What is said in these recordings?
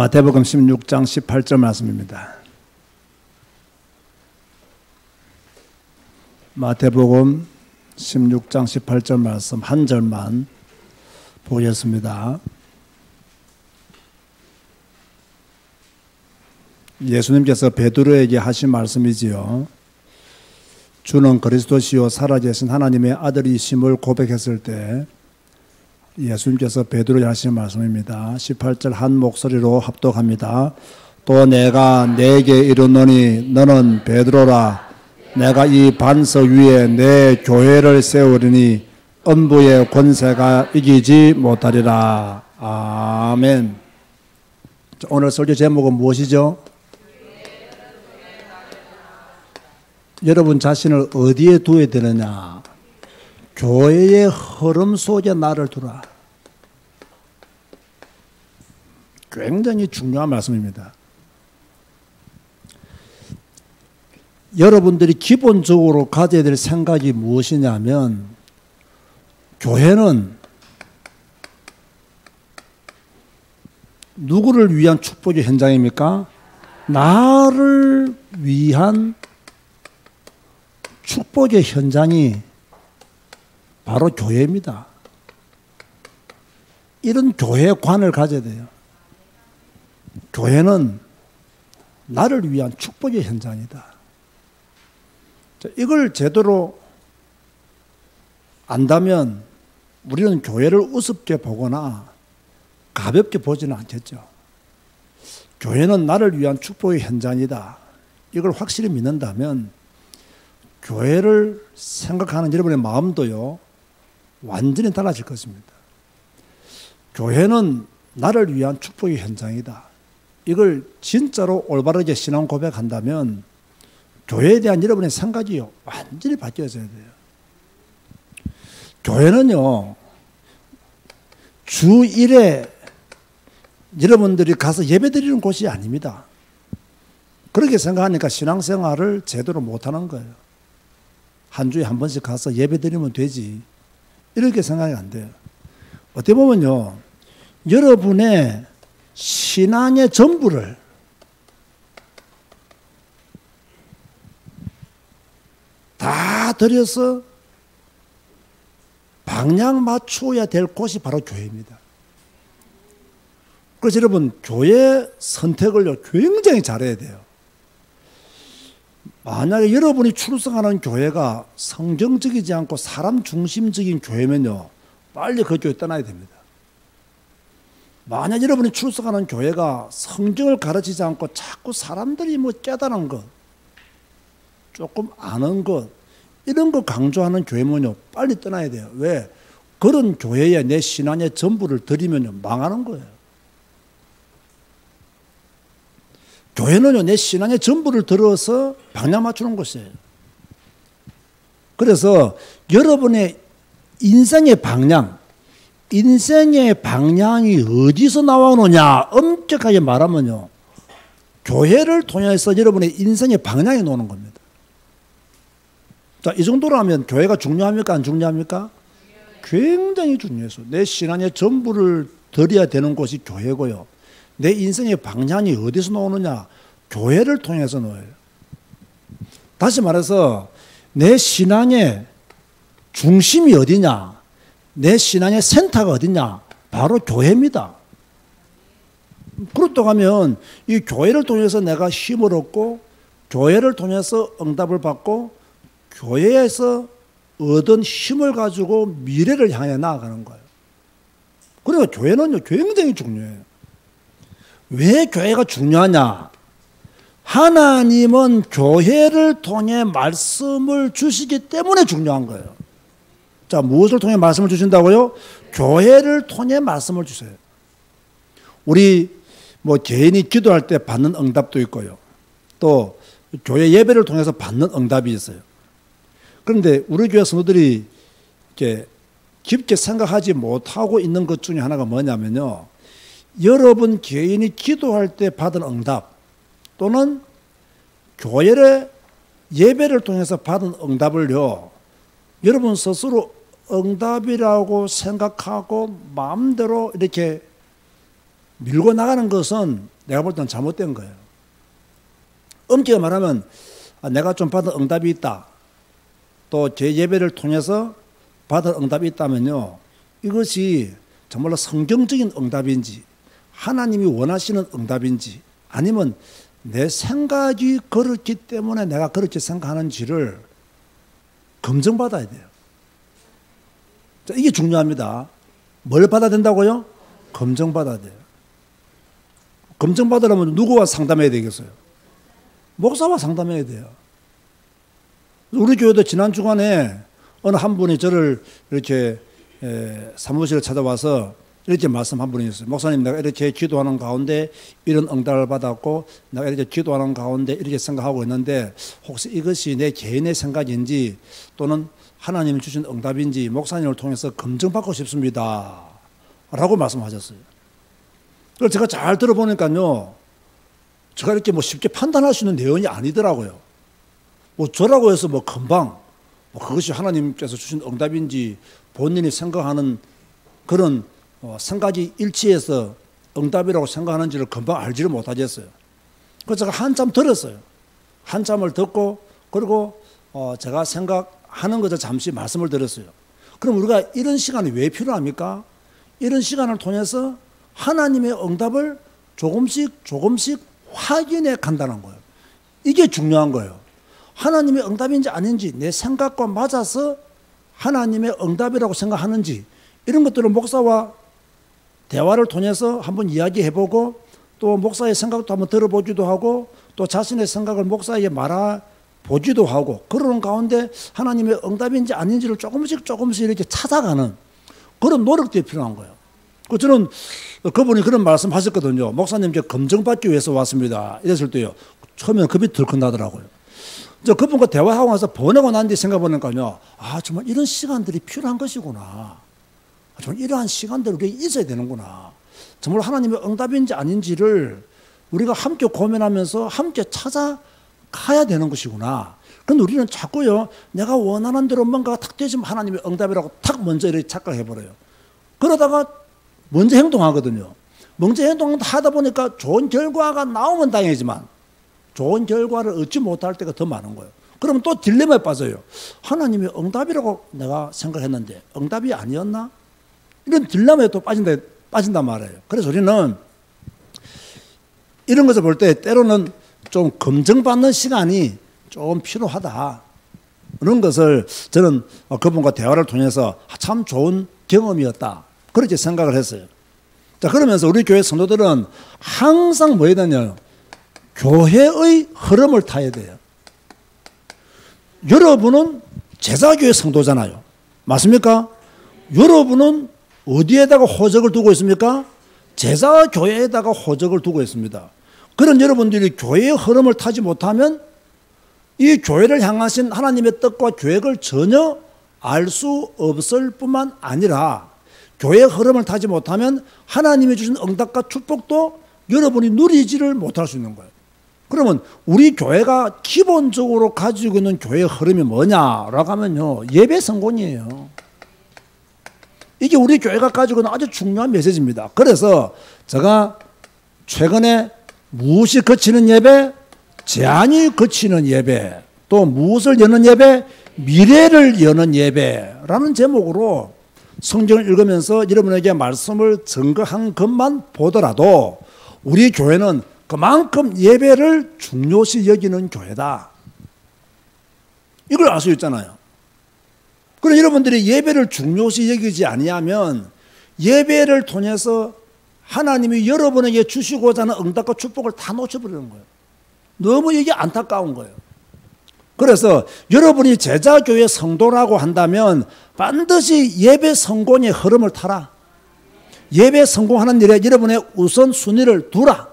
마태복음 16장 18절 말씀입니다. 마태복음 16장 18절 말씀 한 절만 보겠습니다. 예수님께서 베드로에게 하신 말씀이지요. 주는 그리스도시요 살아계신 하나님의 아들이심을 고백했을 때 예수님께서 베드로에게 하신 말씀입니다. 18절 한 목소리로 합독합니다. 또 내가 네게 이르노니 너는 베드로라. 내가 이 반석 위에 내 교회를 세우리니 음부의 권세가 이기지 못하리라. 아멘. 오늘 설교 제목은 무엇이죠? 여러분 자신을 어디에 두어야 되느냐? 교회의 흐름 속에 나를 두라. 굉장히 중요한 말씀입니다. 여러분들이 기본적으로 가져야 될 생각이 무엇이냐면, 교회는 누구를 위한 축복의 현장입니까? 나를 위한 축복의 현장이 바로 교회입니다. 이런 교회관을 가져야 돼요. 교회는 나를 위한 축복의 현장이다. 이걸 제대로 안다면 우리는 교회를 우습게 보거나 가볍게 보지는 않겠죠. 교회는 나를 위한 축복의 현장이다. 이걸 확실히 믿는다면 교회를 생각하는 여러분의 마음도요, 완전히 달라질 것입니다. 교회는 나를 위한 축복의 현장이다. 이걸 진짜로 올바르게 신앙 고백한다면 교회에 대한 여러분의 생각이요, 완전히 바뀌어져야 돼요. 교회는요, 주 1회 여러분들이 가서 예배 드리는 곳이 아닙니다. 그렇게 생각하니까 신앙생활을 제대로 못하는 거예요. 한 주에 한 번씩 가서 예배 드리면 되지. 이렇게 생각이 안 돼요. 어떻게 보면요, 여러분의 신앙의 전부를 다 들여서 방향 맞추어야 될 곳이 바로 교회입니다. 그래서 여러분, 교회 선택을 굉장히 잘해야 돼요. 만약에 여러분이 출석하는 교회가 성경적이지 않고 사람 중심적인 교회면요, 빨리 그 교회 떠나야 됩니다. 만약 여러분이 출석하는 교회가 성경을 가르치지 않고 자꾸 사람들이 깨달은 것, 조금 아는 것, 이런 거 강조하는 교회면요, 빨리 떠나야 돼요. 왜? 그런 교회에 내 신앙의 전부를 드리면요, 망하는 거예요. 교회는요, 내 신앙의 전부를 들어서 방향 맞추는 곳이에요. 그래서 여러분의 인생의 방향이 어디서 나오느냐 엄격하게 말하면요, 교회를 통해서 여러분의 인생의 방향이 나오는 겁니다. 자, 이 정도라면 교회가 중요합니까? 안 중요합니까? 굉장히 중요해서 내 신앙의 전부를 드려야 되는 곳이 교회고요. 내 인생의 방향이 어디서 나오느냐? 교회를 통해서 나와요. 다시 말해서 내 신앙의 중심이 어디냐? 내 신앙의 센터가 어디냐? 바로 교회입니다. 그렇다고 하면 이 교회를 통해서 내가 힘을 얻고, 교회를 통해서 응답을 받고, 교회에서 얻은 힘을 가지고 미래를 향해 나아가는 거예요. 그러니까 교회는요, 굉장히 중요해요. 왜 교회가 중요하냐? 하나님은 교회를 통해 말씀을 주시기 때문에 중요한 거예요. 자, 무엇을 통해 말씀을 주신다고요? 교회를 통해 말씀을 주세요. 우리 개인이 기도할 때 받는 응답도 있고요. 또 교회 예배를 통해서 받는 응답이 있어요. 그런데 우리 교회 성도들이 이렇게 깊게 생각하지 못하고 있는 것 중에 하나가 뭐냐면요, 여러분 개인이 기도할 때 받은 응답 또는 교회의 예배를 통해서 받은 응답을요, 여러분 스스로 응답이라고 생각하고 마음대로 이렇게 밀고 나가는 것은 내가 볼 때는 잘못된 거예요. 엄격히 말하면 내가 좀 받은 응답이 있다. 또 제 예배를 통해서 받은 응답이 있다면요. 이것이 정말로 성경적인 응답인지 하나님이 원하시는 응답인지 아니면 내 생각이 그렇기 때문에 내가 그렇게 생각하는지를 검증받아야 돼요. 자, 이게 중요합니다. 뭘 받아야 된다고요? 검증받아야 돼요. 검증받으려면 누구와 상담해야 되겠어요? 목사와 상담해야 돼요. 우리 교회도 지난 주간에 어느 한 분이 저를 이렇게 사무실에 찾아와서 이렇게 말씀 한 분이 있어요. 목사님, 내가 이렇게 기도하는 가운데 이런 응답을 받았고 내가 이렇게 기도하는 가운데 이렇게 생각하고 있는데 혹시 이것이 내 개인의 생각인지 또는 하나님이 주신 응답인지 목사님을 통해서 검증받고 싶습니다. 라고 말씀하셨어요. 그래서 제가 잘 들어보니까요. 제가 이렇게 뭐 쉽게 판단할 수 있는 내용이 아니더라고요. 뭐 저라고 해서 뭐 금방 그것이 하나님께서 주신 응답인지 본인이 생각하는 그런 생각이 일치해서 응답이라고 생각하는지를 금방 알지를 못하겠어요. 그래서 제가 한참 들었어요. 한참을 듣고 그리고 제가 생각하는 것을 잠시 말씀을 드렸어요. 그럼 우리가 이런 시간이 왜 필요합니까? 이런 시간을 통해서 하나님의 응답을 조금씩 확인해 간다는 거예요. 이게 중요한 거예요. 하나님의 응답인지 아닌지 내 생각과 맞아서 하나님의 응답이라고 생각하는지 이런 것들을 목사와 대화를 통해서 한번 이야기해보고 또 목사의 생각도 한번 들어보기도 하고 또 자신의 생각을 목사에게 말해보기도 하고 그러는 가운데 하나님의 응답인지 아닌지를 조금씩 이렇게 찾아가는 그런 노력들이 필요한 거예요. 저는 그분이 그런 말씀 하셨거든요. 목사님께 검증받기 위해서 왔습니다. 이랬을 때요. 처음에는 겁이 덜컥 나더라고요. 그분과 대화하고 나서 보내고 난 뒤 생각해보니까요. 정말 이런 시간들이 필요한 것이구나. 정말 이러한 시간들이 우리가 있어야 되는구나. 정말 하나님의 응답인지 아닌지를 우리가 함께 고민하면서 함께 찾아가야 되는 것이구나. 그런데 우리는 자꾸요. 내가 원하는 대로 뭔가가 탁 되시면 하나님의 응답이라고 탁 먼저 이렇게 착각해버려요. 그러다가 먼저 행동하거든요. 먼저 행동하다 보니까 좋은 결과가 나오면 다행이지만 좋은 결과를 얻지 못할 때가 더 많은 거예요. 그러면 또 딜레마에 빠져요. 하나님의 응답이라고 내가 생각했는데 응답이 아니었나? 이런 딜레마에 또 빠진단 말이에요. 그래서 우리는 이런 것을 볼 때 때로는 좀 검증받는 시간이 좀 필요하다. 그런 것을 저는 그분과 대화를 통해서 참 좋은 경험이었다. 그렇게 생각을 했어요. 자, 그러면서 우리 교회 성도들은 항상 뭐 해야 되냐요? 교회의 흐름을 타야 돼요. 여러분은 제자교회 성도잖아요. 맞습니까? 여러분은 어디에다가 호적을 두고 있습니까? 제자교회에다가 호적을 두고 있습니다. 그런 여러분들이 교회의 흐름을 타지 못하면 이 교회를 향하신 하나님의 뜻과 계획을 전혀 알 수 없을 뿐만 아니라 교회의 흐름을 타지 못하면 하나님이 주신 응답과 축복도 여러분이 누리지를 못할 수 있는 거예요. 그러면 우리 교회가 기본적으로 가지고 있는 교회의 흐름이 뭐냐라고 하면요. 예배 성공이에요. 이게 우리 교회가 가지고 있는 아주 중요한 메시지입니다. 그래서 제가 최근에 무엇이 거치는 예배? 제한이 거치는 예배. 또 무엇을 여는 예배? 미래를 여는 예배라는 제목으로 성경을 읽으면서 여러분에게 말씀을 증거한 것만 보더라도 우리 교회는 그만큼 예배를 중요시 여기는 교회다. 이걸 알 수 있잖아요. 그럼 여러분들이 예배를 중요시 여기지 아니하면 예배를 통해서 하나님이 여러분에게 주시고자 하는 응답과 축복을 다 놓쳐버리는 거예요. 너무 이게 안타까운 거예요. 그래서 여러분이 제자교회 성도라고 한다면 반드시 예배 성공의 흐름을 타라. 예배 성공하는 일에 여러분의 우선순위를 두라.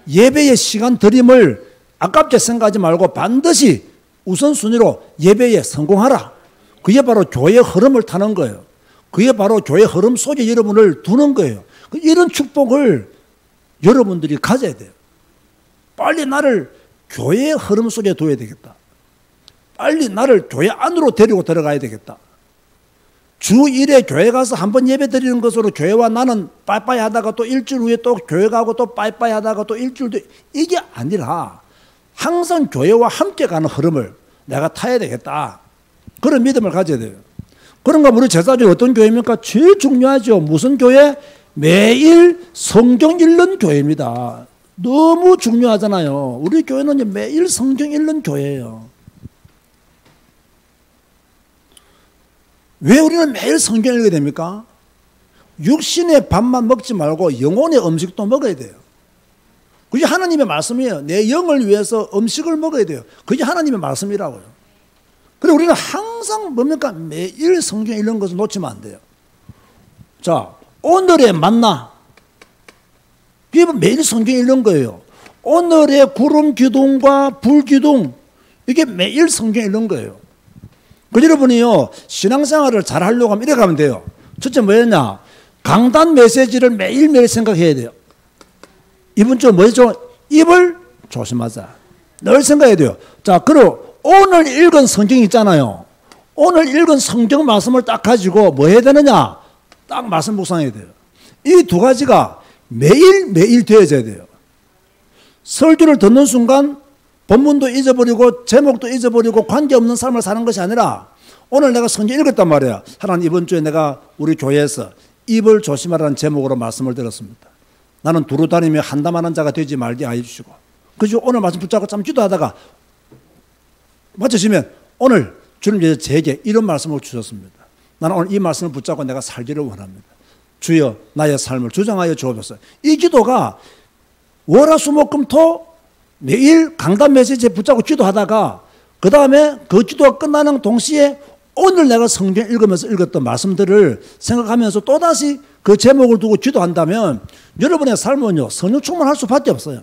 예배의 시간 들임을 아깝게 생각하지 말고 반드시 우선순위로 예배에 성공하라. 그게 바로 교회의 흐름을 타는 거예요. 그게 바로 교회의 흐름 속에 여러분을 두는 거예요. 이런 축복을 여러분들이 가져야 돼요. 빨리 나를 교회의 흐름 속에 둬야 되겠다. 빨리 나를 교회 안으로 데리고 들어가야 되겠다. 주 1회 교회 가서 한 번 예배 드리는 것으로 교회와 나는 빠이빠이 하다가 또 일주일 후에 또 교회 가고 또 빠이빠이 하다가 또 일주일 뒤에 이게 아니라 항상 교회와 함께 가는 흐름을 내가 타야 되겠다. 그런 믿음을 가져야 돼요. 그런가 우리 제사장이 어떤 교회입니까? 제일 중요하죠. 무슨 교회? 매일 성경 읽는 교회입니다. 너무 중요하잖아요. 우리 교회는 매일 성경 읽는 교회예요. 왜 우리는 매일 성경 읽어야 됩니까? 육신의 밥만 먹지 말고 영혼의 음식도 먹어야 돼요. 그게 하나님의 말씀이에요. 내 영을 위해서 음식을 먹어야 돼요. 그게 하나님의 말씀이라고요. 그리고 우리는 항상 뭡니까? 매일 성경 읽는 것을 놓치면 안 돼요. 자, 오늘의 만나. 이게 매일 성경 읽는 거예요. 오늘의 구름 기둥과 불 기둥. 이게 매일 성경 읽는 거예요. 그 여러분이요, 신앙생활을 잘 하려고 하면 이렇게 하면 돼요. 첫째 뭐였냐? 강단 메시지를 매일매일 생각해야 돼요. 이번 주 뭐였죠? 입을 조심하자. 늘 생각해야 돼요. 자, 그리고 오늘 읽은 성경 있잖아요. 오늘 읽은 성경 말씀을 딱 가지고 뭐 해야 되느냐? 딱 말씀 묵상해야 돼요. 이 두 가지가 매일매일 되어져야 돼요. 설교를 듣는 순간 본문도 잊어버리고 제목도 잊어버리고 관계없는 삶을 사는 것이 아니라 오늘 내가 성경 읽었단 말이야. 하나님 이번 주에 내가 우리 교회에서 입을 조심하라는 제목으로 말씀을 들었습니다. 나는 두루 다니며 한담하는 자가 되지 말게 하여 주시고 그죠? 오늘 말씀 붙잡고 참 기도하다가 맞춰지면 오늘 주님께서 제게 이런 말씀을 주셨습니다. 나는 오늘 이 말씀을 붙잡고 내가 살기를 원합니다. 주여 나의 삶을 주장하여 주옵소서. 이 기도가 월화수목금토 매일 강단 메시지에 붙잡고 기도하다가 그 다음에 그 기도가 끝나는 동시에 오늘 내가 성경 읽으면서 읽었던 말씀들을 생각하면서 또다시 그 제목을 두고 기도한다면 여러분의 삶은요 성령 충만할 수밖에 없어요.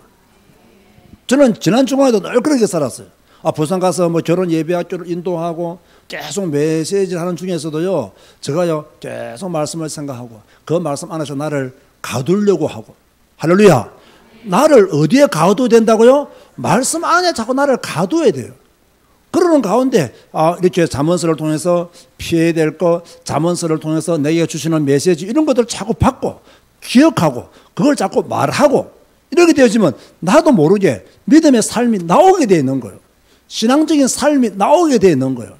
저는 지난 주말에도 늘 그렇게 살았어요. 부산 가서 뭐 결혼 예배학교를 인도하고 계속 메시지를 하는 중에서도요 제가요 계속 말씀을 생각하고 그 말씀 안에서 나를 가두려고 하고 할렐루야. 나를 어디에 가둬야 된다고요? 말씀 안에 자꾸 나를 가둬야 돼요. 그러는 가운데 이렇게 잠언서를 통해서 피해야 될 것, 잠언서를 통해서 내게 주시는 메시지 이런 것들을 자꾸 받고 기억하고 그걸 자꾸 말하고 이렇게 되어지면 나도 모르게 믿음의 삶이 나오게 되어 있는 거예요. 신앙적인 삶이 나오게 되어 있는 거예요.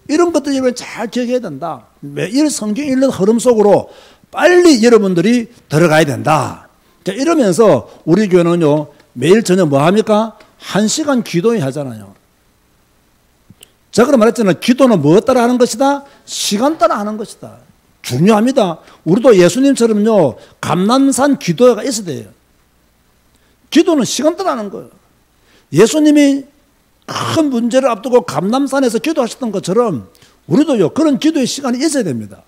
이런 것들 여러분 잘 기억해야 된다. 매일 성경 읽는 흐름 속으로 빨리 여러분들이 들어가야 된다. 자, 이러면서 우리 교회는요 매일 저녁 뭐 합니까? 1시간 기도해야 하잖아요. 제가 그럼 말했잖아요. 기도는 무엇 따라 하는 것이다? 시간 따라 하는 것이다. 중요합니다. 우리도 예수님처럼요 감람산 기도회가 있어야 돼요. 기도는 시간 따라 하는 거예요. 예수님이 큰 문제를 앞두고 감람산에서 기도하셨던 것처럼 우리도요 그런 기도의 시간이 있어야 됩니다.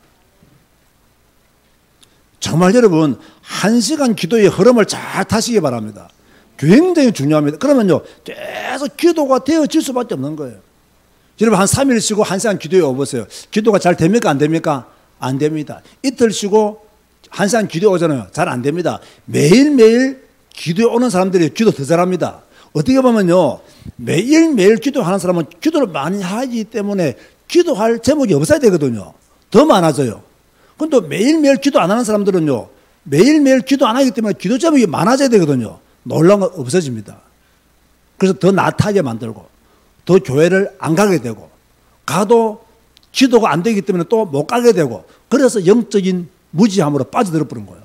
정말 여러분 1시간 기도의 흐름을 잘 타시기 바랍니다. 굉장히 중요합니다. 그러면요 계속 기도가 되어질 수밖에 없는 거예요. 여러분 한 3일 쉬고 1시간 기도해 오보세요. 기도가 잘 됩니까? 안 됩니까? 안 됩니다. 이틀 쉬고 1시간 기도해 오잖아요. 잘 안 됩니다. 매일매일 기도해 오는 사람들이 기도 더 잘합니다. 어떻게 보면요 매일매일 기도하는 사람은 기도를 많이 하기 때문에 기도할 제목이 없어야 되거든요. 더 많아져요. 근데 매일매일 기도 안 하는 사람들은요 매일매일 기도 안 하기 때문에 기도 제목이 많아져야 되거든요. 놀라운 건 없어집니다. 그래서 더 나타나게 만들고 더 교회를 안 가게 되고 가도 기도가 안 되기 때문에 또 못 가게 되고 그래서 영적인 무지함으로 빠져들어 버린 거예요.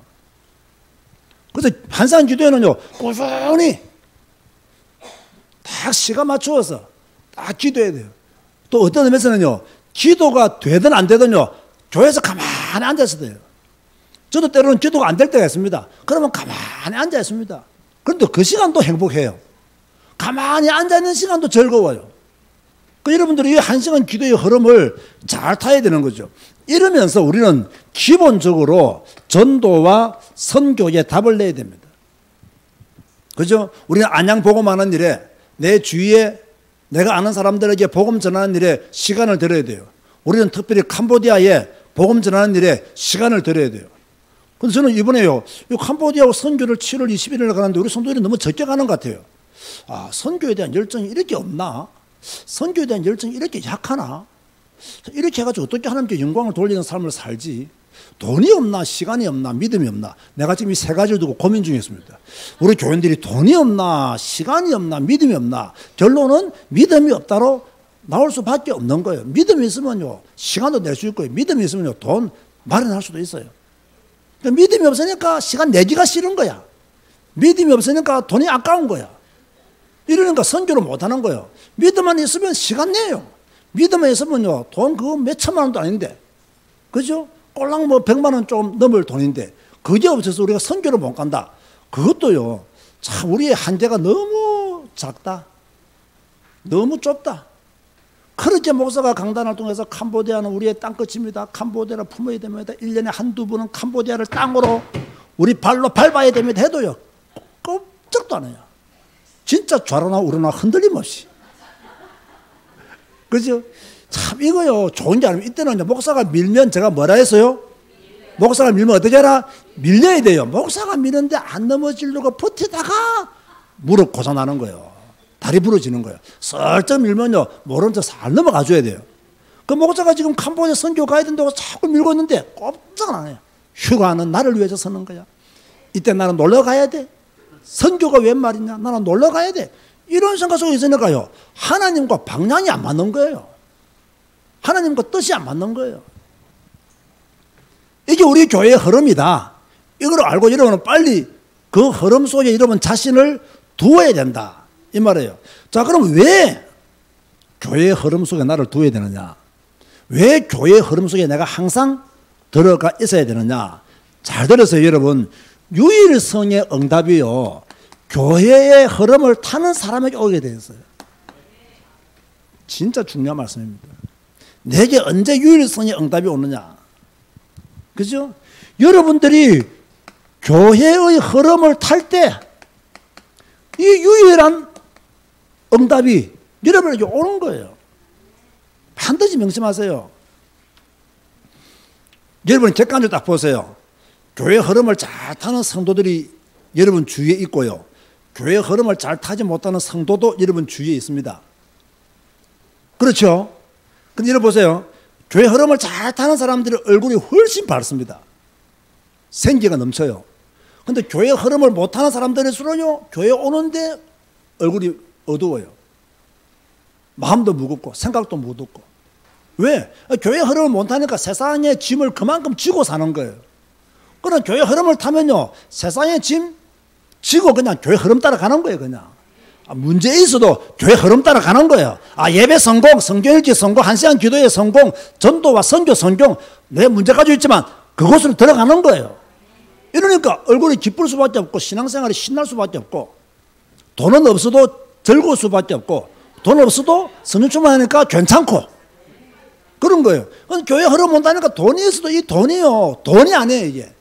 그래서 한시간 기도회는요 꾸준히 딱 시간 맞추어서 딱 기도해야 돼요. 또 어떤 의미에서는요 기도가 되든 안 되든요 교회에서 가만히 앉아 있어야 돼요. 저도 때로는 기도가 안 될 때가 있습니다. 그러면 가만히 앉아 있습니다. 그런데 그 시간도 행복해요. 가만히 앉아있는 시간도 즐거워요. 여러분들이 이 1시간 기도의 흐름을 잘 타야 되는 거죠. 이러면서 우리는 기본적으로 전도와 선교에 답을 내야 됩니다. 그죠? 우리는 안양 복음하는 일에 내 주위에 내가 아는 사람들에게 복음 전하는 일에 시간을 들여야 돼요. 우리는 특별히 캄보디아에 복음 전하는 일에 시간을 들여야 돼요. 근데 저는 이번에요 이 캄보디아 선교를 7월 21일에 가는데 우리 성도들이 너무 적게 가는 것 같아요. 선교에 대한 열정이 이렇게 없나? 선교에 대한 열정이 이렇게 약하나? 이렇게 해가지고 어떻게 하나님께 영광을 돌리는 삶을 살지? 돈이 없나, 시간이 없나, 믿음이 없나? 내가 지금 이 세 가지를 두고 고민 중에 있습니다. 우리 교인들이 돈이 없나, 시간이 없나, 믿음이 없나? 결론은 믿음이 없다로 나올 수밖에 없는 거예요. 믿음이 있으면요, 시간도 낼 수 있고요. 믿음이 있으면요, 돈 마련할 수도 있어요. 그러니까 믿음이 없으니까 시간 내기가 싫은 거야. 믿음이 없으니까 돈이 아까운 거야. 이러니까 선교를 못 하는 거예요. 믿음만 있으면 시간 내요. 믿음만 있으면요, 돈 그거 몇 천만 원도 아닌데. 그죠? 꼴랑 뭐 100만 원 좀 넘을 돈인데, 그게 없어서 우리가 선교를 못 간다. 그것도요, 참 우리의 한계가 너무 작다. 너무 좁다. 그렇게 목사가 강단을 통해서 캄보디아는 우리의 땅끝입니다. 캄보디아를 품어야 됩니다. 1년에 한두 번은 캄보디아를 땅으로 우리 발로 밟아야 됩니다. 해도요, 꼼짝도 안 해요. 진짜 좌로나 우로나 흔들림 없이. 그죠? 참 이거요, 좋은 게 아니면 이때는 목사가 밀면 제가 뭐라 했어요? 목사가 밀면 어떻게 하라? 밀려야 돼요. 목사가 미는데 안 넘어지려고 버티다가 무릎 고장나는 거예요. 다리 부러지는 거예요. 슬쩍 밀면요, 모른 척 살 넘어가 줘야 돼요. 그 목사가 지금 캄보디아 선교 가야 된다고 자꾸 밀고 있는데 꼼짝은 안 해요. 휴가는 나를 위해서 서는 거야. 이때 나는 놀러 가야 돼. 선교가 웬 말이냐? 나는 놀러 가야 돼. 이런 생각 속에 있으니까요, 하나님과 방향이 안 맞는 거예요. 하나님과 뜻이 안 맞는 거예요. 이게 우리 교회의 흐름이다. 이걸 알고 여러분은 빨리 그 흐름 속에 여러분 자신을 두어야 된다. 이 말이에요. 자, 그럼 왜 교회의 흐름 속에 나를 두어야 되느냐? 왜 교회의 흐름 속에 내가 항상 들어가 있어야 되느냐? 잘 들으세요, 여러분. 유일성의 응답이요, 교회의 흐름을 타는 사람에게 오게 되어 있어요. 진짜 중요한 말씀입니다. 내게 언제 유일성의 응답이 오느냐? 그죠? 여러분들이 교회의 흐름을 탈 때 이 유일한 응답이 여러분에게 오는 거예요. 반드시 명심하세요. 여러분 객관적으로 딱 보세요. 교회 흐름을 잘 타는 성도들이 여러분 주위에 있고요, 교회 흐름을 잘 타지 못하는 성도도 여러분 주위에 있습니다. 그렇죠? 근데 여러분 보세요. 교회 흐름을 잘 타는 사람들의 얼굴이 훨씬 밝습니다. 생기가 넘쳐요. 근데 교회 흐름을 못 타는 사람들일수록요, 교회 오는데 얼굴이 어두워요. 마음도 무겁고 생각도 무겁고. 왜? 교회 흐름을 못 타니까 세상의 짐을 그만큼 지고 사는 거예요. 그럼 교회 흐름을 타면요, 세상의 짐 지고 그냥 교회 흐름 따라가는 거예요. 그냥 문제 있어도 교회 흐름 따라가는 거예요. 예배 성공, 성경 읽기 성공, 1시간 기도의 성공, 전도와 선교 성공, 내 문제 가지고 있지만 그곳으로 들어가는 거예요. 이러니까 얼굴이 기쁠 수밖에 없고, 신앙생활이 신날 수밖에 없고, 돈은 없어도 즐거울 수밖에 없고, 돈 없어도 성령 충만하니까 괜찮고, 그런 거예요. 교회 흐름 온다니까 돈이 있어도 이 돈이요, 돈이 아니에요. 이게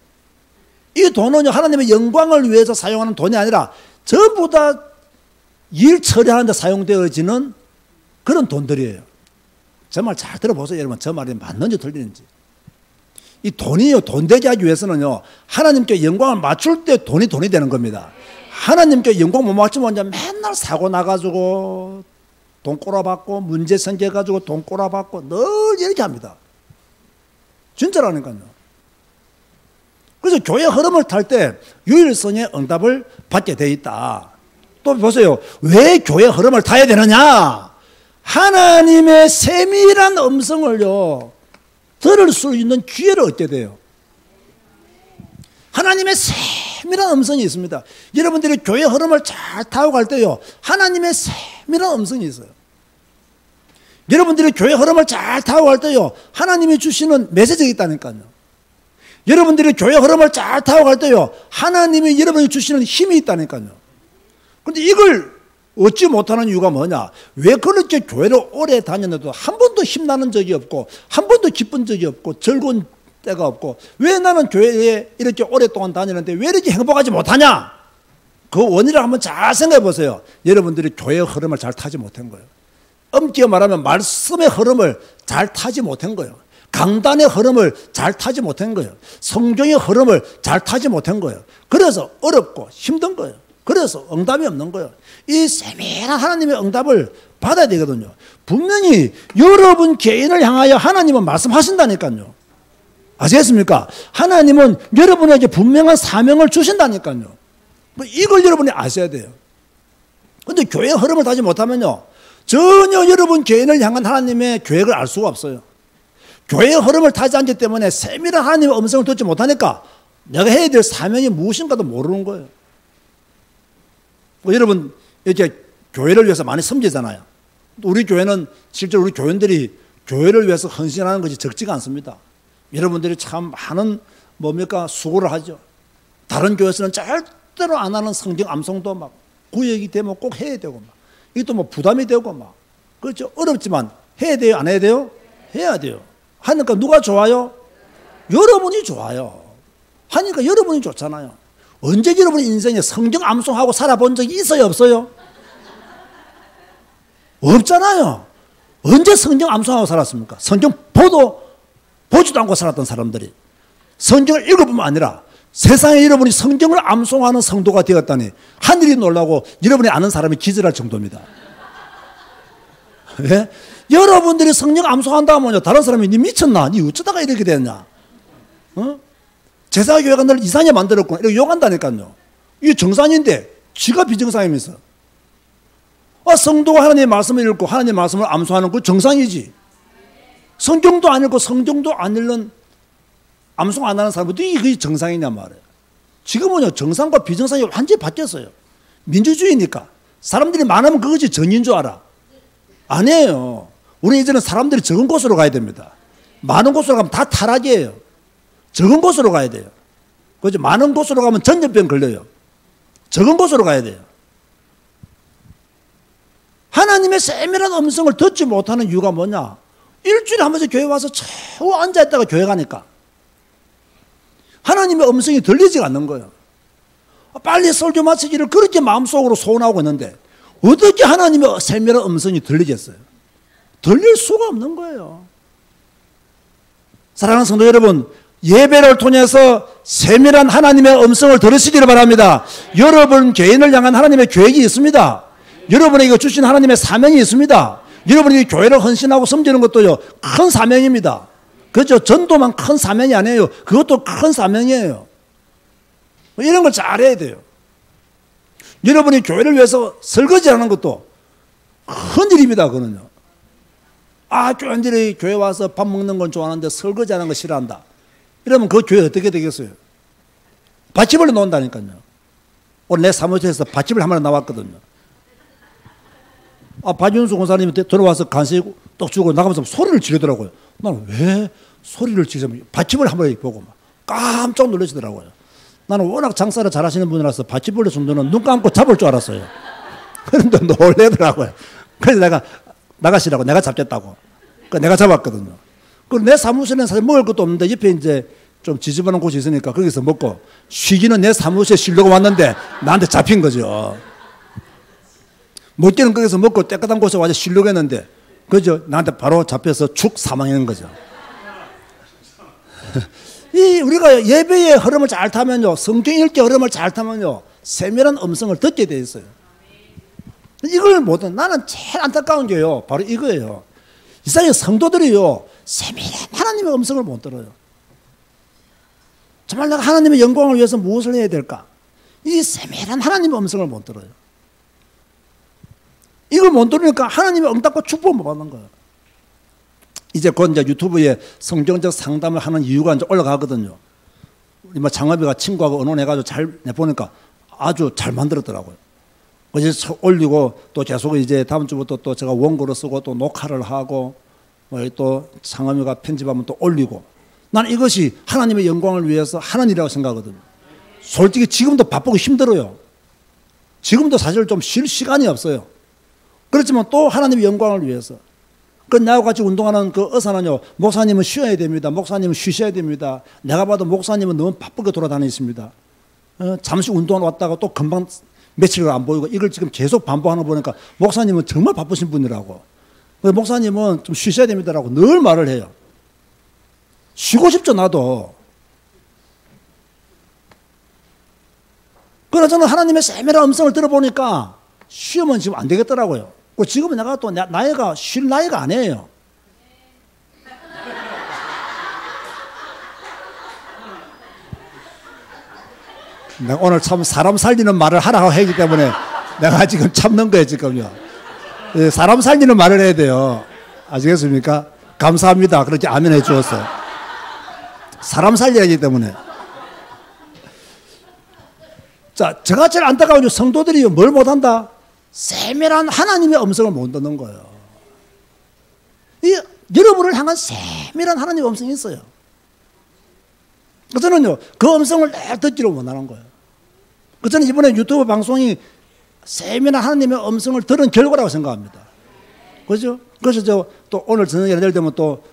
이 돈은요, 하나님의 영광을 위해서 사용하는 돈이 아니라 전부 다 일 처리하는 데 사용되어지는 그런 돈들이에요. 저 말 잘 들어보세요, 여러분. 저 말이 맞는지 틀리는지. 이 돈이요, 돈 되게 하기 위해서는요, 하나님께 영광을 맞출 때 돈이 되는 겁니다. 하나님께 영광 못 맞추면 이제 맨날 사고 나가지고 돈 꼬라박고, 문제 생겨가지고 돈 꼬라박고 늘 이렇게 합니다. 진짜라니까요. 그래서 교회 흐름을 탈 때 유일성의 응답을 받게 돼 있다. 또 보세요. 왜 교회 흐름을 타야 되느냐? 하나님의 세밀한 음성을요, 들을 수 있는 기회를 얻게 돼요. 하나님의 세밀한 음성이 있습니다. 여러분들이 교회 흐름을 잘 타고 갈 때요, 하나님의 세밀한 음성이 있어요. 여러분들이 교회 흐름을 잘 타고 갈 때요, 하나님이 주시는 메시지가 있다니까요. 여러분들이 교회 흐름을 잘 타고 갈 때요, 하나님이 여러분이 주시는 힘이 있다니까요. 그런데 이걸 얻지 못하는 이유가 뭐냐? 왜 그렇게 교회를 오래 다녔는데도 한 번도 힘나는 적이 없고, 한 번도 기쁜 적이 없고, 즐거운 때가 없고, 왜 나는 교회에 이렇게 오랫동안 다니는데 왜 이렇게 행복하지 못하냐? 그 원인을 한번 잘 생각해 보세요. 여러분들이 교회의 흐름을 잘 타지 못한 거예요. 엄격히 말하면 말씀의 흐름을 잘 타지 못한 거예요. 강단의 흐름을 잘 타지 못한 거예요. 성경의 흐름을 잘 타지 못한 거예요. 그래서 어렵고 힘든 거예요. 그래서 응답이 없는 거예요. 이 세밀한 하나님의 응답을 받아야 되거든요. 분명히 여러분 개인을 향하여 하나님은 말씀하신다니까요. 아시겠습니까? 하나님은 여러분에게 분명한 사명을 주신다니까요. 이걸 여러분이 아셔야 돼요. 근데 교회의 흐름을 타지 못하면요, 전혀 여러분 개인을 향한 하나님의 계획을 알 수가 없어요. 교회의 흐름을 타지 않기 때문에 세밀한 하나님의 음성을 듣지 못하니까 내가 해야 될 사명이 무엇인가도 모르는 거예요. 여러분 이렇게 교회를 위해서 많이 섬기잖아요. 우리 교회는 실제로 우리 교인들이 교회를 위해서 헌신하는 것이 적지가 않습니다. 여러분들이 참 많은 수고를 하죠. 다른 교회에서는 절대로 안 하는 성경 암송도 막 구역이 되면 꼭 해야 되고 막 이것도 부담이 되고 막 그렇죠. 어렵지만 해야 돼요, 안 해야 돼요? 해야 돼요. 하니까 누가 좋아요? 여러분이 좋아요. 하니까 여러분이 좋잖아요. 언제 여러분 인생에 성경 암송하고 살아본 적이 있어요, 없어요? 없잖아요. 언제 성경 암송하고 살았습니까? 성경 보지도 않고 살았던 사람들이 성경을 읽어보면 아니라 세상에 여러분이 성경을 암송하는 성도가 되었다니 하늘이 놀라고 여러분이 아는 사람이 기절할 정도입니다. 예? 여러분들이 성경 암송한다 하면요, 다른 사람이 니 미쳤나? 니 어쩌다가 이렇게 됐냐? 어? 제사교회가 널 이상하게 만들었구나. 이렇게 욕한다니까요. 이게 정상인데 지가 비정상이면서. 성도가 하나님의 말씀을 읽고 하나님의 말씀을 암송하는 거 정상이지. 성경도 안 읽고 성경도 안 읽는 암송 안 하는 사람들도 이게 정상이냐 말이에요. 지금은요, 정상과 비정상이 완전히 바뀌었어요. 민주주의니까 사람들이 많으면 그것이 정의인 줄 알아. 아니에요. 우리 이제는 사람들이 적은 곳으로 가야 됩니다. 많은 곳으로 가면 다 타락이에요. 적은 곳으로 가야 돼요. 그죠? 많은 곳으로 가면 전염병 걸려요. 적은 곳으로 가야 돼요. 하나님의 세밀한 음성을 듣지 못하는 이유가 뭐냐? 일주일에 한 번씩 교회 와서 겨우 앉아있다가 교회 가니까 하나님의 음성이 들리지가 않는 거예요. 빨리 설교 마치기를 그렇게 마음속으로 소원하고 있는데 어떻게 하나님의 세밀한 음성이 들리겠어요? 들릴 수가 없는 거예요. 사랑하는 성도 여러분, 예배를 통해서 세밀한 하나님의 음성을 들으시기를 바랍니다. 여러분 개인을 향한 하나님의 계획이 있습니다. 여러분에게 주신 하나님의 사명이 있습니다. 여러분이 교회를 헌신하고 섬기는 것도요, 큰 사명입니다. 그렇죠? 전도만 큰 사명이 아니에요. 그것도 큰 사명이에요. 이런 걸 잘해야 돼요. 여러분이 교회를 위해서 설거지하는 것도 큰 일입니다. 그거는요. 교인들이 교회 와서 밥 먹는 건 좋아하는데 설거지하는 거 싫어한다. 이러면 그 교회 어떻게 되겠어요? 밭집을 놓는다니까요. 오늘 내 사무실에서 밭집을 한 마리 나왔거든요. 박윤수 권사님이 들어와서 간식 떡 주고 나가면서 소리를 지르더라고요. 나는 왜 소리를 지르면 밭집을 한 마리 보고 막 깜짝 놀라시더라고요. 나는 워낙 장사를 잘하시는 분이라서 밭집벌레 정도는 눈 감고 잡을 줄 알았어요. 그런데 놀래더라고요. 그래서 내가 나가시라고 내가 잡겠다고. 그러니까 내가 잡았거든요. 그리고 내 사무실에는 사실 먹을 것도 없는데 옆에 이제 좀 지저분한 곳이 있으니까 거기서 먹고 쉬기는 내 사무실에 쉬려고 왔는데 나한테 잡힌 거죠. 먹기는 거기서 먹고 깨끗한 곳에 와서 쉬려고 했는데 그죠? 나한테 바로 잡혀서 축 사망한 거죠. 우리가 예배의 흐름을 잘 타면요, 성경 읽기 흐름을 잘 타면요, 세밀한 음성을 듣게 돼 있어요. 이걸 못해. 나는 제일 안타까운 게요, 바로 이거예요. 이 세상의 성도들이요, 세밀한 하나님의 음성을 못 들어요. 정말 내가 하나님의 영광을 위해서 무엇을 해야 될까? 이 세밀한 하나님의 음성을 못 들어요. 이걸 못 들으니까 하나님의 응답과 축복을 못 받는 거예요. 이제 곧 이제 유튜브에 성경적 상담을 하는 이유가 이제 올라가거든요. 우리 장업이가 친구하고 의논해가지고 잘 내보니까 아주 잘 만들었더라고요. 그래서 올리고 또 계속 이제 다음 주부터 또 제가 원고를 쓰고 또 녹화를 하고 또 장업이가 편집하면 또 올리고 나는 이것이 하나님의 영광을 위해서 하는 일이라고 생각하거든요. 솔직히 지금도 바쁘고 힘들어요. 지금도 사실 좀 쉴 시간이 없어요. 그렇지만 또 하나님의 영광을 위해서. 그 나하고 같이 운동하는 그 의사는요, 목사님은 쉬어야 됩니다. 목사님은 쉬셔야 됩니다. 내가 봐도 목사님은 너무 바쁘게 돌아다니십니다. 잠시 운동을 왔다가 또 금방 며칠을 안 보이고 이걸 지금 계속 반복하는 거 보니까 목사님은 정말 바쁘신 분이라고. 목사님은 좀 쉬셔야 됩니다라고 늘 말을 해요. 쉬고 싶죠, 나도. 그러나 저는 하나님의 세밀한 음성을 들어보니까 쉬면 지금 안 되겠더라고요. 지금은 내가 또 나이가 쉴 나이가 아니에요. 내가 오늘 참 사람 살리는 말을 하라고 했기 때문에 내가 지금 참는 거예요, 지금요. 사람 살리는 말을 해야 돼요. 아시겠습니까? 감사합니다. 그렇게 아멘 해 주었어요. 사람 살려야 하기 때문에. 자, 제가 제일 안타까운 성도들이 뭘 못한다? 세밀한 하나님의 음성을 못 듣는 거예요. 여러분을 향한 세밀한 하나님의 음성이 있어요. 저는요, 그 음성을 늘 듣지를 못하는 거예요. 저는 이번에 유튜브 방송이 세밀한 하나님의 음성을 들은 결과라고 생각합니다. 그죠? 그래서 또 오늘 저녁에 예를 들면 또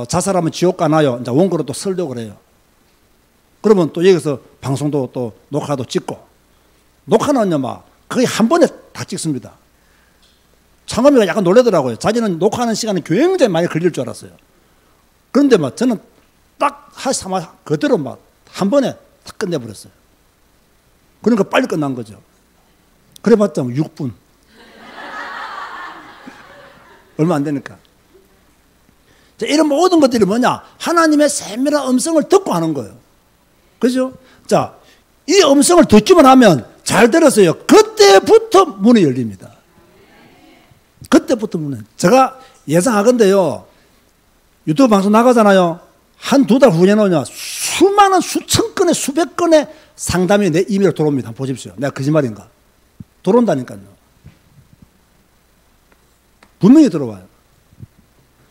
자살하면 지옥 가나요? 이제 원고로 또 설득을 해요. 그러면 또 여기서 방송도 또 녹화도 찍고, 녹화는요, 막 거의 한 번에 다 찍습니다. 창업이가 약간 놀라더라고요. 자기는 녹화하는 시간이 굉장히 많이 걸릴 줄 알았어요. 그런데 막 저는 딱 하시자마자 그대로 막 한 번에 다 끝내버렸어요. 그러니까 빨리 끝난 거죠. 그래봤자 6분. 얼마 안 되니까. 자, 이런 모든 것들이 뭐냐? 하나님의 세밀한 음성을 듣고 하는 거예요. 그죠? 자, 이 음성을 듣기만 하면 잘 들었어요. 그때부터 문이 열립니다. 그때부터 문은. 제가 예상하건대요. 유튜브 방송 나가잖아요. 한 두 달 후에는요, 수많은 수천 건의 수백 건의 상담이 내 이메일로 들어옵니다. 한번 보십시오. 내가 거짓말인가? 들어온다니까요. 분명히 들어와요.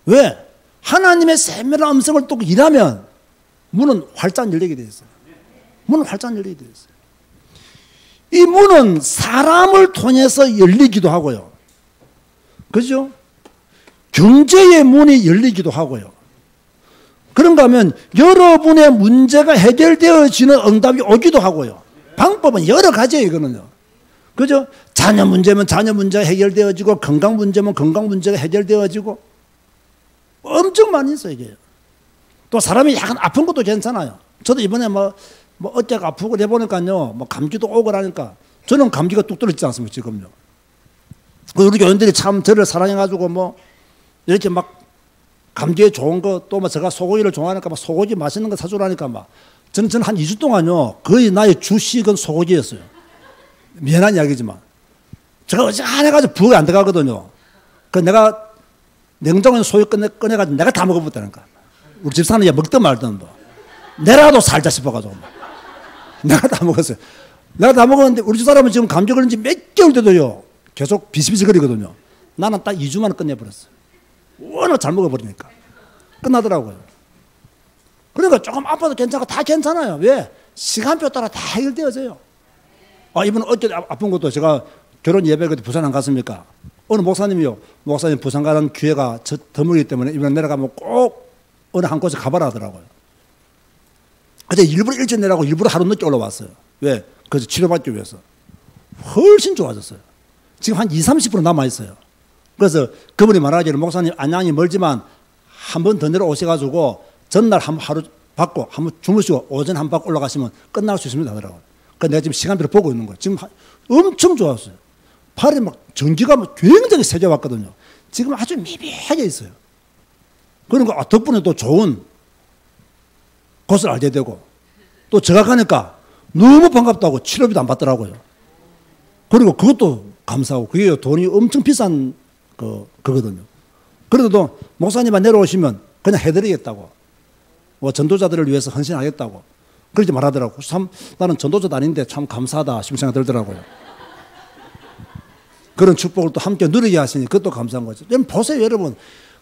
왜? 하나님의 세밀한 음성을 또 일하면 문은 활짝 열리게 되어 있어요. 문은 활짝 열리게 되어 있어요. 이 문은 사람을 통해서 열리기도 하고요. 그죠? 경제의 문이 열리기도 하고요. 그런가 하면 여러분의 문제가 해결되어지는 응답이 오기도 하고요. 방법은 여러 가지예요, 이거는요. 그죠? 자녀 문제면 자녀 문제가 해결되어지고, 건강 문제면 건강 문제가 해결되어지고, 엄청 많이 있어요, 이게. 또 사람이 약간 아픈 것도 괜찮아요. 저도 이번에 뭐 어깨가 아프고 해보니까요, 뭐 감기도 오고 그러니까, 저는 감기가 뚝 떨어지지 않습니까, 지금요. 우리 교인들이 참 저를 사랑해가지고 뭐, 이렇게 막 감기에 좋은 거, 또 뭐 제가 소고기를 좋아하니까 막 소고기 맛있는 거 사주라니까 막, 저는 한 2주 동안요, 거의 나의 주식은 소고기였어요. 미안한 이야기지만. 제가 어지간해가지고 부엌에 안 들어가거든요. 그 내가 냉장고에 소유 꺼내가지고 내가 다 먹어봤다니까. 우리 집사는 먹든 말든 뭐. 내라도 살자 싶어가지고. 내가 다 먹었어요. 내가 다 먹었는데 우리 집사람은 지금 감기 걸린 지 몇 개월 돼도요, 계속 비시비시거리거든요. 나는 딱 2주 만에 끝내버렸어요. 워낙 잘 먹어버리니까. 끝나더라고요. 그러니까 조금 아파도 괜찮고 다 괜찮아요. 왜? 시간표 따라 다 해결되어져요. 이번 어깨 아픈 것도 제가 결혼 예배 그때 부산 안 갔습니까? 어느 목사님이요. 목사님 부산 가는 기회가 드물기 때문에 이번에 내려가면 꼭 어느 한 곳에 가봐라 하더라고요. 그때 일부러 일찍 내려가고 일부러 하루 늦게 올라왔어요. 왜? 그래서 치료받기 위해서. 훨씬 좋아졌어요. 지금 한 20, 30% 남아있어요. 그래서 그분이 말하기를 목사님 안양이 멀지만 한 번 더 내려오셔가지고 전날 하루 받고 한번 주무시고 오전 한 번 올라가시면 끝날 수 있습니다 하더라고요. 그러니까 내가 지금 시간표를 보고 있는 거예요. 지금 엄청 좋았어요. 팔이 막 전기가 막 굉장히 세게 왔거든요. 지금 아주 미비하게 있어요. 그러니까 덕분에 또 좋은 곳을 알게 되고, 또 제가 가니까 너무 반갑다고 치료비도 안 받더라고요. 그리고 그것도 감사하고, 그게 돈이 엄청 비싼 그거거든요. 그래도 목사님만 내려오시면 그냥 해드리겠다고, 뭐 전도자들을 위해서 헌신하겠다고 그렇게 말하더라고요. 참 나는 전도자도 아닌데 참 감사하다 싶은 생각이 들더라고요. 그런 축복을 또 함께 누리게 하시니 그것도 감사한 거죠. 여러분 보세요, 여러분.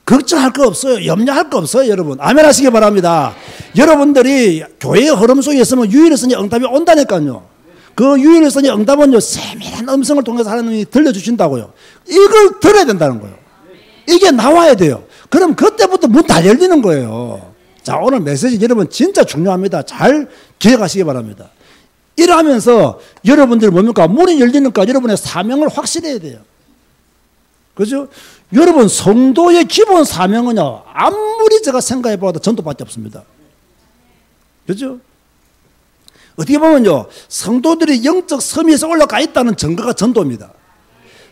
걱정할 거 없어요. 염려할 거 없어요, 여러분. 아멘 하시기 바랍니다. 여러분들이 교회의 흐름 속에 있으면 유일성의 응답이 온다니까요. 그 유일성의 응답은요, 세밀한 음성을 통해서 하나님이 들려주신다고요. 이걸 들어야 된다는 거예요. 이게 나와야 돼요. 그럼 그때부터 문 다 열리는 거예요. 자, 오늘 메시지 여러분 진짜 중요합니다. 잘 기억하시기 바랍니다. 이러면서 여러분들 뭡니까? 문이 열리니까 여러분의 사명을 확실해야 돼요. 그죠? 여러분 성도의 기본 사명은요, 아무리 제가 생각해봐도 전도밖에 없습니다. 그죠? 어떻게 보면요, 성도들이 영적 섬위에서 올라가 있다는 증거가 전도입니다.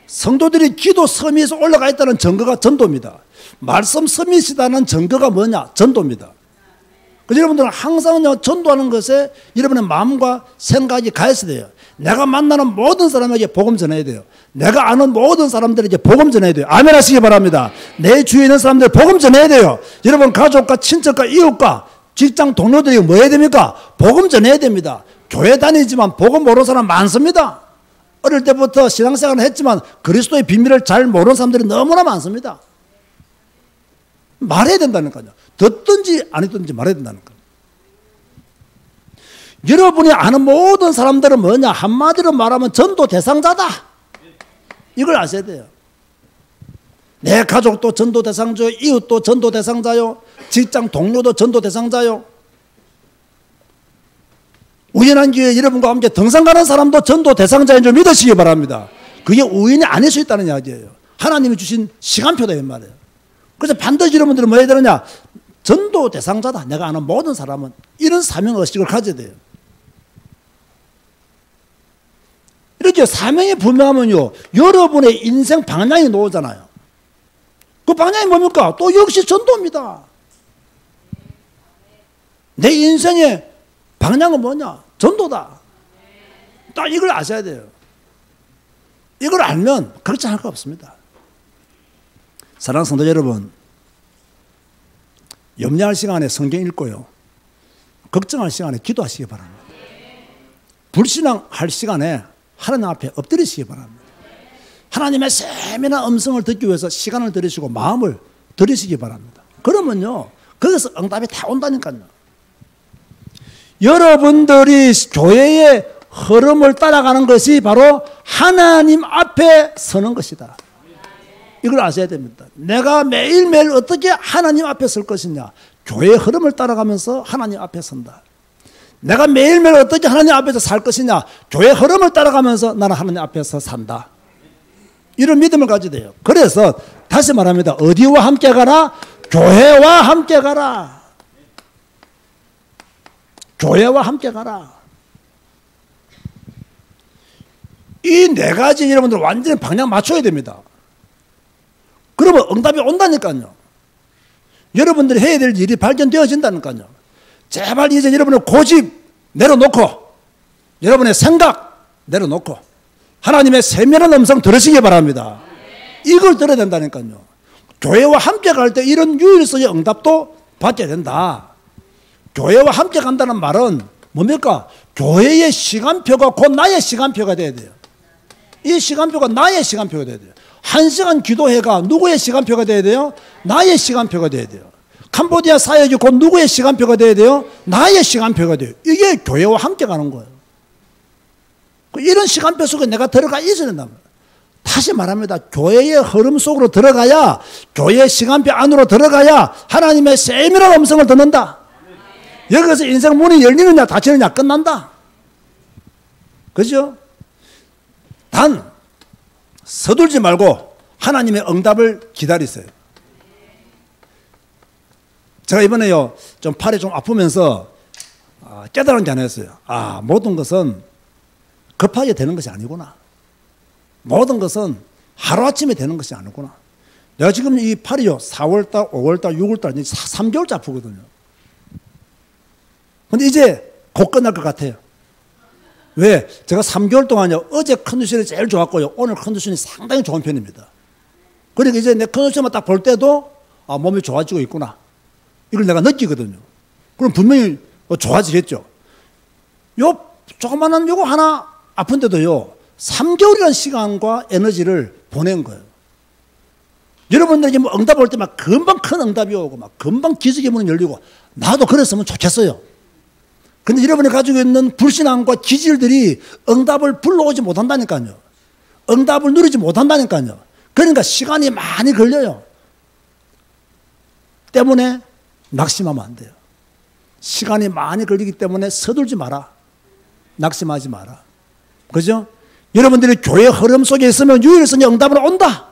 성도들이 기도 서밋에 올라가 있다는 증거가 전도입니다. 말씀 서밋이라는 증거가 뭐냐? 전도입니다. 그래서 여러분들은 항상요, 전도하는 것에 여러분의 마음과 생각이 가 있어야 돼요. 내가 만나는 모든 사람에게 복음 전해야 돼요. 내가 아는 모든 사람들에게 복음 전해야 돼요. 아멘 하시기 바랍니다. 내 주위에 있는 사람들 복음 전해야 돼요. 여러분 가족과 친척과 이웃과 직장 동료들이 뭐 해야 됩니까? 복음 전해야 됩니다. 교회 다니지만 복음 모르는 사람 많습니다. 어릴 때부터 신앙생활을 했지만 그리스도의 비밀을 잘 모르는 사람들이 너무나 많습니다. 말해야 된다니까요. 듣든지 안 듣든지 말해야 된다니까요. 여러분이 아는 모든 사람들은 뭐냐? 한마디로 말하면 전도 대상자다. 이걸 아셔야 돼요. 내 가족도 전도 대상자요. 이웃도 전도 대상자요. 직장 동료도 전도 대상자요. 우연한 기회에 여러분과 함께 등산 가는 사람도 전도 대상자인 줄 믿으시기 바랍니다. 그게 우연이 아닐 수 있다는 이야기예요. 하나님이 주신 시간표다 이 말이에요. 그래서 반드시 여러분들은 뭐 해야 되느냐? 전도 대상자다. 내가 아는 모든 사람은 이런 사명의식을 가져야 돼요. 이렇게 사명이 분명하면요, 여러분의 인생 방향이 나오잖아요. 그 방향이 뭡니까? 또 역시 전도입니다. 내 인생의 방향은 뭐냐? 전도다. 딱 이걸 아셔야 돼요. 이걸 알면 그렇지 않을 거 없습니다. 사랑하는 성도 여러분, 염려할 시간에 성경 읽고요, 걱정할 시간에 기도하시기 바랍니다. 불신앙할 시간에 하나님 앞에 엎드리시기 바랍니다. 하나님의 세밀한 음성을 듣기 위해서 시간을 들이시고 마음을 들이시기 바랍니다. 그러면요, 거기서 응답이 다 온다니까요. 여러분들이 교회의 흐름을 따라가는 것이 바로 하나님 앞에 서는 것이다. 이걸 아셔야 됩니다. 내가 매일매일 어떻게 하나님 앞에 설 것이냐? 교회의 흐름을 따라가면서 하나님 앞에 선다. 내가 매일매일 어떻게 하나님 앞에서 살 것이냐? 교회의 흐름을 따라가면서 나는 하나님 앞에서 산다. 이런 믿음을 가져야 돼요. 그래서 다시 말합니다. 어디와 함께 가라? 교회와 함께 가라. 교회와 함께 가라. 이 네 가지 여러분들 완전히 방향 맞춰야 됩니다. 그러면 응답이 온다니까요. 여러분들이 해야 될 일이 발견되어진다니까요. 제발 이제 여러분의 고집 내려놓고, 여러분의 생각 내려놓고 하나님의 세밀한 음성 들으시기 바랍니다. 이걸 들어야 된다니까요. 교회와 함께 갈 때 이런 유일성의 응답도 받게 된다. 교회와 함께 간다는 말은 뭡니까? 교회의 시간표가 곧 나의 시간표가 돼야 돼요. 이 시간표가 나의 시간표가 돼야 돼요. 1시간 기도회가 누구의 시간표가 돼야 돼요? 나의 시간표가 돼야 돼요. 캄보디아 사역이 곧 누구의 시간표가 돼야 돼요? 나의 시간표가 돼요. 이게 교회와 함께 가는 거예요. 이런 시간표 속에 내가 들어가 있어야 된다. 다시 말합니다. 교회의 흐름 속으로 들어가야, 교회의 시간표 안으로 들어가야 하나님의 세밀한 음성을 듣는다. 여기서 인생 문이 열리느냐 닫히느냐 끝난다. 그죠? 단 서둘지 말고 하나님의 응답을 기다리세요. 제가 이번에요, 좀 팔이 좀 아프면서 깨달은 게 하나 있어요. 모든 것은 급하게 되는 것이 아니구나. 모든 것은 하루아침에 되는 것이 아니구나. 내가 지금 이 팔이요, 4월달, 5월달, 6월달, 3개월째 아프거든요. 근데 이제 곧 끝날 것 같아요. 왜? 제가 3개월 동안요, 어제 컨디션이 제일 좋았고요, 오늘 컨디션이 상당히 좋은 편입니다. 그러니까 이제 내 컨디션만 딱 볼 때도 몸이 좋아지고 있구나. 이걸 내가 느끼거든요. 그럼 분명히 좋아지겠죠. 요 조그마한 요거 하나 아픈데도요, 3개월이라는 시간과 에너지를 보낸 거예요. 여러분들에게 뭐 응답 올 때 막 금방 큰 응답이 오고 막 금방 기적의 문이 열리고, 나도 그랬으면 좋겠어요. 근데 여러분이 가지고 있는 불신앙과 기질들이 응답을 불러오지 못한다니까요. 응답을 누리지 못한다니까요. 그러니까 시간이 많이 걸려요. 때문에 낙심하면 안 돼요. 시간이 많이 걸리기 때문에 서둘지 마라. 낙심하지 마라. 그죠? 여러분들이 교회 흐름 속에 있으면 유일성의 응답은 온다.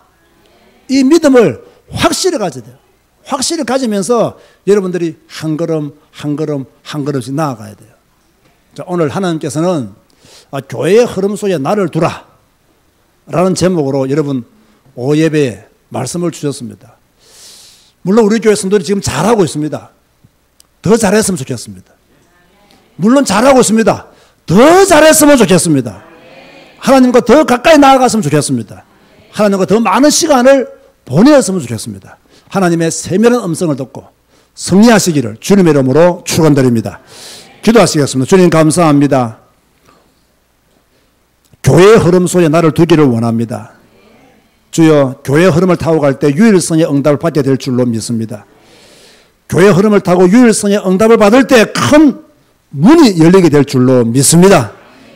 이 믿음을 확실히 가져야 돼요. 확실히 가지면서 여러분들이 한 걸음 한 걸음 한 걸음씩 나아가야 돼요. 자, 오늘 하나님께서는 교회의 흐름 속에 나를 두라. 라는 제목으로 여러분 5예배에 말씀을 주셨습니다. 물론 우리 교회 성도들이 지금 잘하고 있습니다. 더 잘했으면 좋겠습니다. 물론 잘하고 있습니다. 더 잘했으면 좋겠습니다. 하나님과 더 가까이 나아갔으면 좋겠습니다. 하나님과 더 많은 시간을 보내었으면 좋겠습니다. 하나님의 세밀한 음성을 듣고 승리하시기를 주님의 이름으로 축원드립니다. 기도하시겠습니다. 주님 감사합니다. 교회의 흐름 속에 나를 두기를 원합니다. 주여, 교회의 흐름을 타고 갈 때 유일성의 응답을 받게 될 줄로 믿습니다. 교회의 흐름을 타고 유일성의 응답을 받을 때 큰 문이 열리게 될 줄로 믿습니다.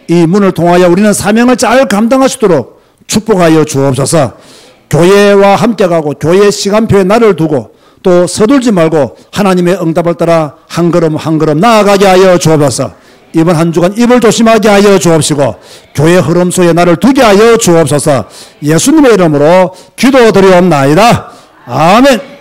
이 문을 통하여 우리는 사명을 잘 감당할 수 있도록 축복하여 주옵소서. 교회와 함께 가고 교회의 시간표에 나를 두고 또 서둘지 말고 하나님의 응답을 따라 한 걸음 한 걸음 나아가게 하여 주옵소서. 이번 한 주간 입을 조심하게 하여 주옵시고 교회 흐름 속에 나를 두게 하여 주옵소서. 예수님의 이름으로 기도드리옵나이다. 아멘.